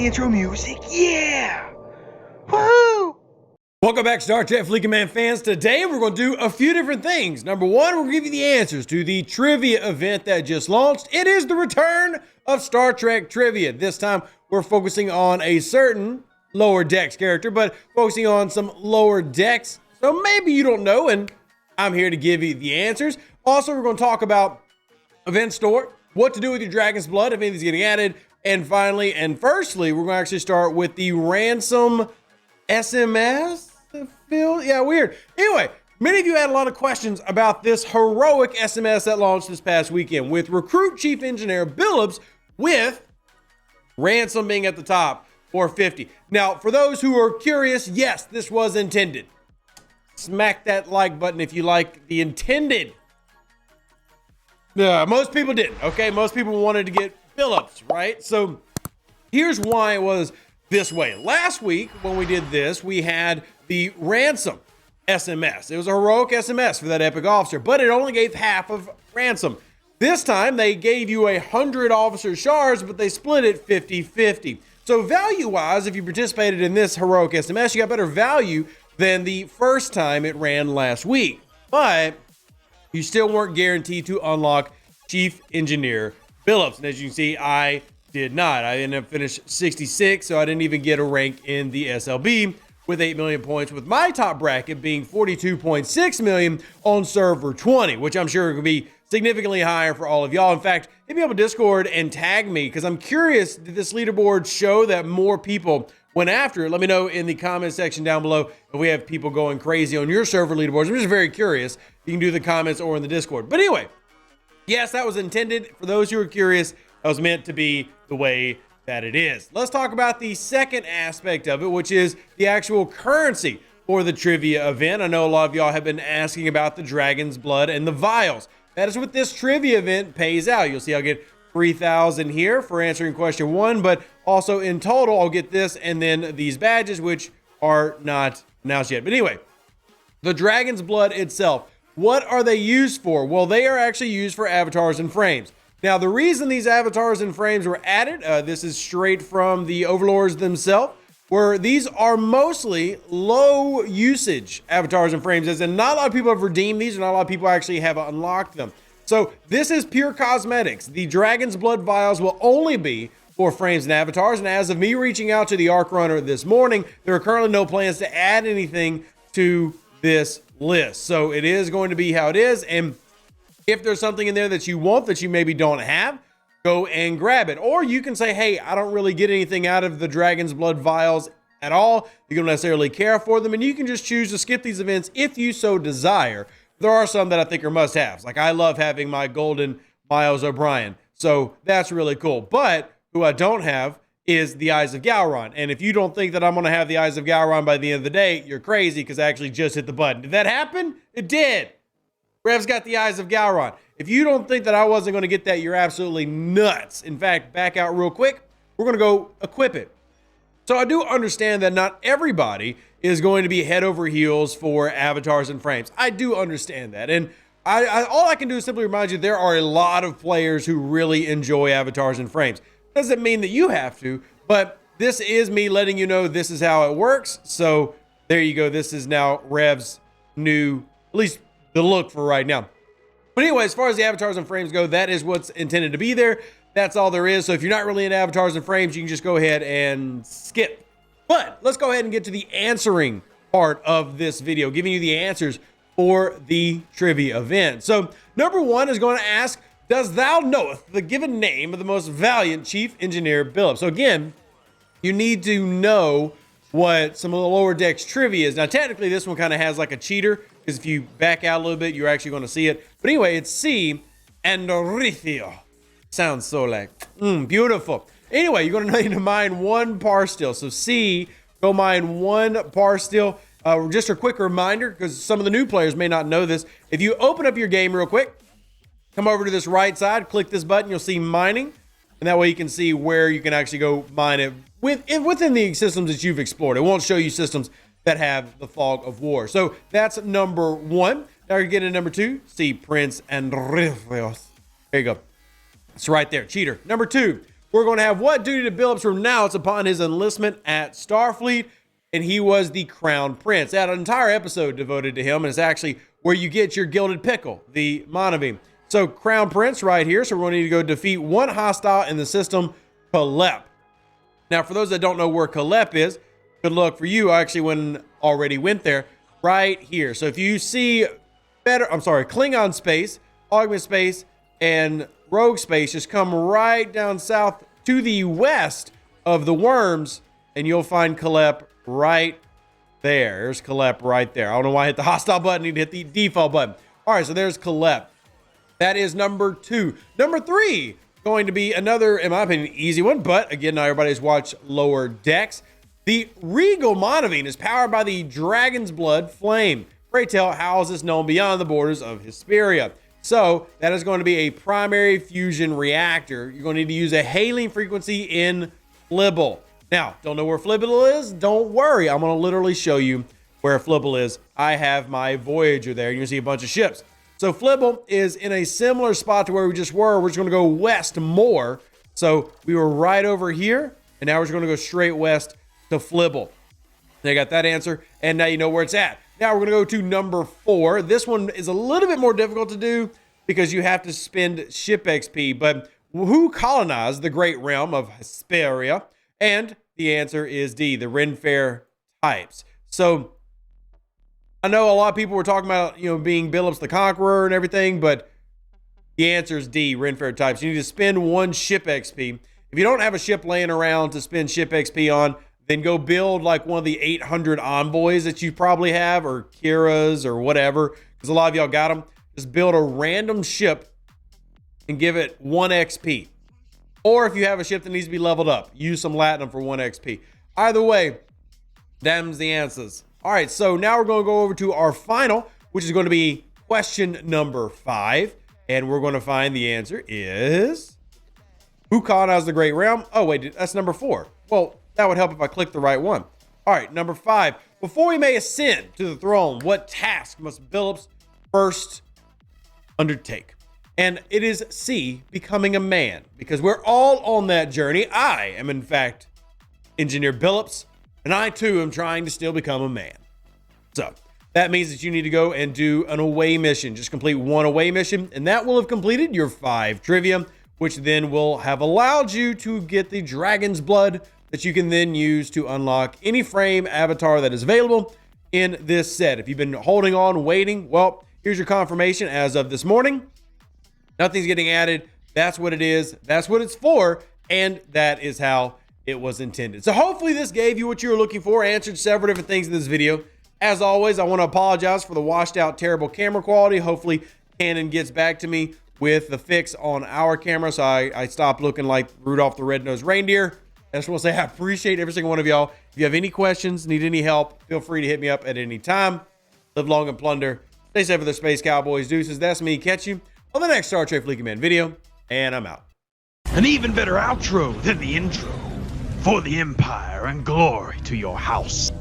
intro music. Yeah! Woohoo! Welcome back, Star Trek Fleet Command fans. Today we're going to do a few different things. Number one, we're going to give you the answers to the trivia event that just launched. It is the return of Star Trek trivia. This time we're focusing on a certain lower decks character, but focusing on some lower decks. So maybe you don't know, and I'm here to give you the answers. Also, we're going to talk about event store, what to do with your Dragonsblood if anything's getting added, and finally, and firstly, we're going to actually start with the ransom SMS. Yeah, weird. Anyway, many of you had a lot of questions about this heroic SMS that launched this past weekend with Recruit Chief Engineer Billups with ransom being at the top, 450. Now, for those who are curious, yes, this was intended. Smack that like button if you like the intended. Most people didn't, okay? Most people wanted to get Billups, right? So here's why it was this way. Last week, when we did this, we had the ransom SMS. It was a heroic SMS for that epic officer, but it only gave half of ransom. This time, they gave you 100 officer shards, but they split it 50-50. So value-wise, if you participated in this heroic SMS, you got better value than the first time it ran last week. But you still weren't guaranteed to unlock Chief Engineer Billups. And as you can see, I did not. I ended up finished 66, so I didn't even get a rank in the SLB with 8 million points, with my top bracket being 42.6 million on server 20, which I'm sure could be significantly higher for all of y'all. In fact, hit me up on Discord and tag me, because I'm curious, did this leaderboard show that more people went after it? Let me know in the comment section down below if we have people going crazy on your server leaderboards. I'm just very curious. You can do the comments or in the Discord. But anyway, yes, that was intended. For those who are curious, that was meant to be the way that it is. Let's talk about the second aspect of it, which is the actual currency for the trivia event. I know a lot of y'all have been asking about the Dragonsblood and the Vials. That is what this trivia event pays out. You'll see I'll get 3,000 here for answering question 1, but also in total, I'll get this and then these badges, which are not announced yet. But anyway, the Dragonsblood itself, what are they used for? Well, they are actually used for avatars and frames. Now, the reason these avatars and frames were added, this is straight from the overlords themselves, where these are mostly low usage avatars and frames, as in not a lot of people have redeemed these, and not a lot of people actually have unlocked them. So this is pure cosmetics. The Dragonsblood Vials will only be for frames and avatars, and as of me reaching out to the Arc Runner this morning, there are currently no plans to add anything to this list. So it is going to be how it is, and if there's something in there that you want that you maybe don't have, go and grab it. Or you can say, hey, I don't really get anything out of the Dragonsblood Vials at all. You don't necessarily care for them, and you can just choose to skip these events if you so desire. There are some that I think are must-haves. Like, I love having my golden Miles O'Brien, so that's really cool. But who I don't have is the Eyes of Gowron. And if you don't think that I'm going to have the Eyes of Gowron by the end of the day, you're crazy, because I actually just hit the button. Did that happen? It did. Rev's got the Eyes of Gowron. If you don't think that I wasn't going to get that, you're absolutely nuts. In fact, back out real quick. We're going to go equip it. So I do understand that not everybody is going to be head over heels for avatars and frames. I do understand that. And all I can do is simply remind you there are a lot of players who really enjoy avatars and frames. Doesn't mean that you have to, but this is me letting you know this is how it works. So there you go. This is now Rev's new, at least the look for right now. But anyway, as far as the avatars and frames go, that is what's intended to be there. That's all there is. So if you're not really into avatars and frames, you can just go ahead and skip. But let's go ahead and get to the answering part of this video, giving you the answers for the trivia event. So number one is going to ask, does thou knoweth the given name of the most valiant Chief Engineer Billups? So again, you need to know what some of the lower decks trivia is. Now, technically, this one kind of has like a cheater, because if you back out a little bit, you're actually going to see it. But anyway, it's C. Andorithio. Sounds so like, beautiful. Anyway, you're going to need to mine 1 par still. So C, go mine 1 par still. Just a quick reminder, because some of the new players may not know this. If you open up your game real quick, come over to this right side, click this button, you'll see mining. And that way you can see where you can actually go mine it within the systems that you've explored. It won't show you systems that have the fog of war. So that's number 1. Now you get into number 2. See Prince Andrios. There you go. It's right there. Cheater. Number 2. we're going to have what duty to Billups renounce upon his enlistment at Starfleet, and he was the Crown Prince. That entire episode devoted to him, and it's actually where you get your gilded pickle, the Monobeam. So Crown Prince right here, so we're going to need to go defeat one hostile in the system, Calep. Now, for those that don't know where Calep is, good luck for you. I actually already went there right here. So if you see Klingon space, Augment space, and Rogue space, just come right down south to the west of the worms, and you'll find Calep right there. There's Calep right there. I don't know why I hit the hostile button. I need to hit the default button. All right, so there's Calep. That is number 2. Number 3, going to be another, in my opinion, easy one, but again, not everybody's watched Lower Decks. The Regal Monobeam is powered by the Dragonsblood flame. Pray tell, how is this known beyond the borders of Hesperia? So that is going to be a primary fusion reactor. You're going to need to use a hailing frequency in Flibble. Now, don't know where Flibble is? Don't worry. I'm going to literally show you where Flibble is. I have my Voyager there. You're going to see a bunch of ships. So Flibble is in a similar spot to where we just were. We're just going to go west more. So we were right over here, and now we're just going to go straight west to Flibble. They got that answer, and now you know where it's at. Now we're going to go to number 4. This one is a little bit more difficult to do because you have to spend ship XP. But who colonized the great realm of Hesperia? And the answer is D, the Renfair types. So I know a lot of people were talking about, being Billups the Conqueror and everything, but the answer is D, Renfair types. You need to spend 1 ship XP. If you don't have a ship laying around to spend ship XP on, then go build like one of the 800 envoys that you probably have, or Kira's or whatever, because a lot of y'all got them. Just build a random ship and give it 1 XP. Or if you have a ship that needs to be leveled up, use some Latinum for 1 XP. Either way, them's the answers. All right, so now we're going to go over to our final, which is going to be question number 5. And we're going to find the answer is, who colonized the Great Realm? Oh, wait, that's number 4. Well, that would help if I click the right one. All right, number 5. Before we may ascend to the throne, what task must Billups first undertake? And it is C, becoming a man, because we're all on that journey. I am, in fact, Engineer Billups, and I, too, am trying to still become a man. So that means that you need to go and do an away mission. Just complete 1 away mission, and that will have completed your 5 trivia, which then will have allowed you to get the Dragonsblood that you can then use to unlock any frame avatar that is available in this set. If you've been holding on, waiting, well, here's your confirmation as of this morning. Nothing's getting added. That's what it is. That's what it's for. And that is how it was intended. So hopefully this gave you what you were looking for, answered several different things in this video. As always, I want to apologize for the washed out, terrible camera quality. Hopefully Canon gets back to me with the fix on our camera, so I stopped looking like Rudolph the Red-Nosed Reindeer. I just want to say I appreciate every single one of y'all. If you have any questions, need any help, feel free to hit me up at any time. Live long and plunder. Stay safe for the Space Cowboys. Deuces, that's me. Catch you on the next Star Trek Fleet Command video, and I'm out. An even better outro than the intro. For the Empire and glory to your house.